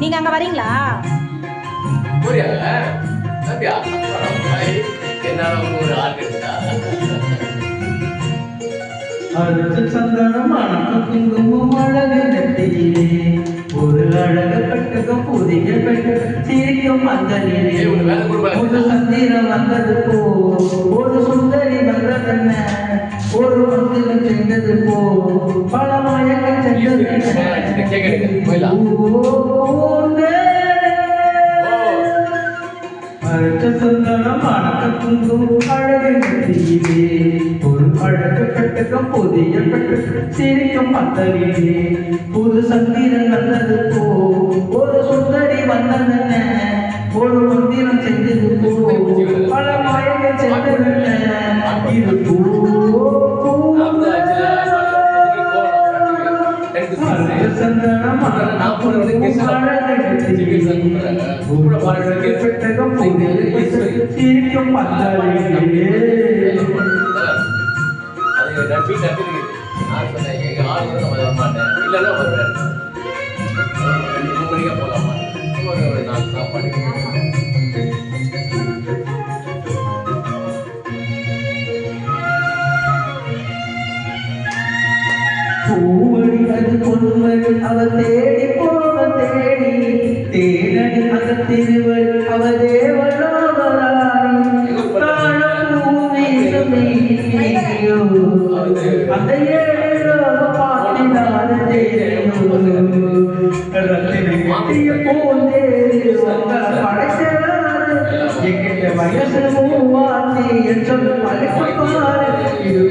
நீங்க அங்க வரீங்களா? அடுத்த சந்தனம் அணக்கம் குங்குமம் அழகு நெத்தியிலே ஒரு அழக பெட்டகம் புதிய பெட்டகம் சிரிக்கும் மந்தனிலே ஒரு சந்திரம் வந்தது போ ஒரு சுந்தரி வந்ததென்ன ஒரு மந்திரம் செஞ்சது போ பல மயக்கம் செஞ்சது அடுத்த சந்தனம் அணக்கம் குங்குமம் அழகு நெத்தியிலே ஒரு அழகு பெட்டகம் புதிய பெட்டகம் சிரிக்கும் மந்தனிலே புது சந்திரன் வந்தது போ ஒரு சுந்தரி வந்ததென்ன ஒரு மந்திரம் செஞ்சது போ பல மயக்கம் செஞ்சதென்ன இது போ சந்தனம் பெட்டகம் சிரிக்கும் மந்தனிலே பூவடி அது பொன்வடி அவ தேடி போவ தேடி தேனடி அந்த திருவடி அவ தேவலோகராணி அந்த ஏழோ பாட்டினால தேடிய போந்தே படைச்சாரு எங்கிட்ட வயசு மூவாத்தி என் சொல்லு பழிப்பாரு இது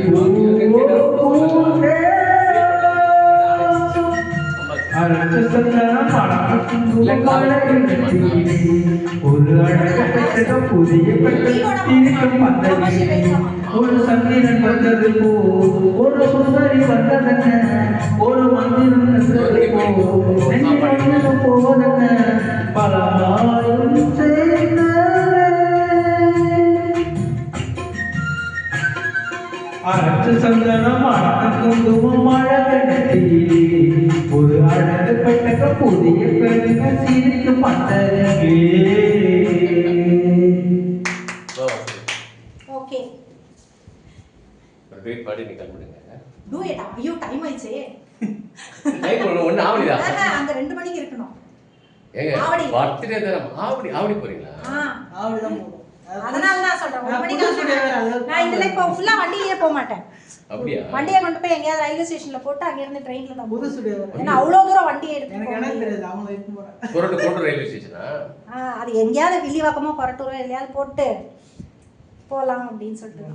ஒரு அழக பெட்டகம் புதிய பெட்டகம் ஒரு சந்திரன் வந்தது போ ஒரு சுந்தரி வந்ததென்ன ஒரு மந்திரம் போவதென்ன பல நாளும் செய்த அரசு சந்தனம் அணக்கம் குங்குமம் அழகு நெத்தியிலே ஒரு அழகு பெட்டகம் புதிய பெட்டகம் சிரிக்கும் மந்தனிலே. ஓகே டூயட் பாடி நீங்க கல்படுங்க. டூயட்டா? ஐயோ டைம் ஆயிச்சே. டைம் ஒண்ணு ஆவலியா? அங்க 2 மணிக்கு இருக்கணும். ஏங்க பர்த்டே தான ஆவடி போறீங்களா? ஆவடி தான் போறோம். அதனால தான் சொல்றேன் 1 மணிக்கு நான் இதுல இப்போ ஃபுல்லா வண்டியிலே போக மாட்டேன். அப்படியே வண்டியை கொண்டு போய் எங்கயாவது ரயில்வே ஸ்டேஷன்ல போட்டு அங்க இருந்து ட்ரெயின்ல தான் புது ஸ்டுடியோ. ஏன்னா அவ்வளவு தூரம் வண்டியை எடுத்து எனக்கு என்ன தெரியாது அவங்க வெயிட் போறேன். கொரட்டூர் ரயில்வே ஸ்டேஷனா? அது எங்கயாவது வில்லிவாக்கமோ கொரட்டூரோ எங்கயாவது போட்டு போலாம் அப்படின்னு சொல்லிட்டு.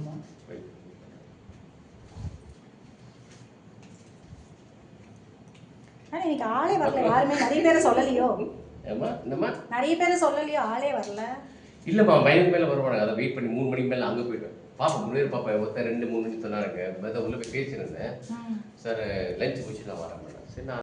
ஆனா இன்னைக்கு ஆளே வரல. யாருமே நிறைய பேர் சொல்லலையோ? ஏமா என்னமா நிறைய பேர் சொல்லலையோ? ஆளே வரல. இல்லம்மா பையன் மேல வருவாங்க. அதை வெயிட் பண்ணி 3 மணிக்கு மேல அங்க போயிடுவேன். பாப்பா முன்னேறி பாப்பா ஒருத்தர் 2 3 மணிக்கு சொன்னாருங்க. உள்ள போய் பேசியிருந்தேன். சார் லஞ்ச் முடிச்சு நான் வரேன். சரி நான்